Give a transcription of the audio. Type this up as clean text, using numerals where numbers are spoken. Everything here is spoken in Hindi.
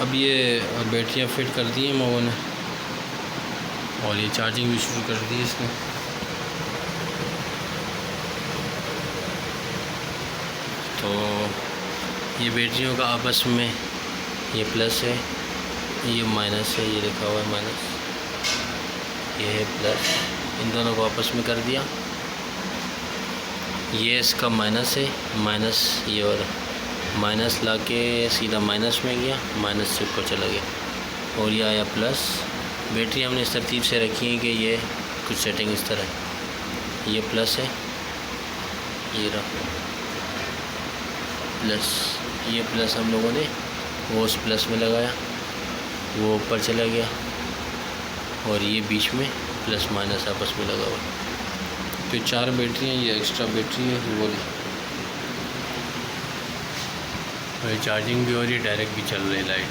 अब ये बैटरियाँ फिट कर दी हैं लोगों ने और ये चार्जिंग भी शुरू कर दी है इसने। तो ये बैटरियों का आपस में ये प्लस है, ये माइनस है, ये लिखा हुआ है माइनस, ये है प्लस, इन दोनों को आपस में कर दिया। ये इसका माइनस है, माइनस ये और माइनस ला के सीधा माइनस में गया, माइनस से ऊपर चला गया और ये आया प्लस। बैटरी हमने इस तरतीब से रखी है कि ये कुछ सेटिंग इस तरह, ये प्लस है, ये रहा प्लस, ये प्लस हम लोगों ने वो उस प्लस में लगाया, वो ऊपर चला गया और ये बीच में प्लस माइनस आपस में लगा हुआ। तो 4 बैटरियाँ, ये एक्स्ट्रा बैटरी है वो, और चार्जिंग भी हो रही है, डायरेक्ट भी चल रही है लाइट।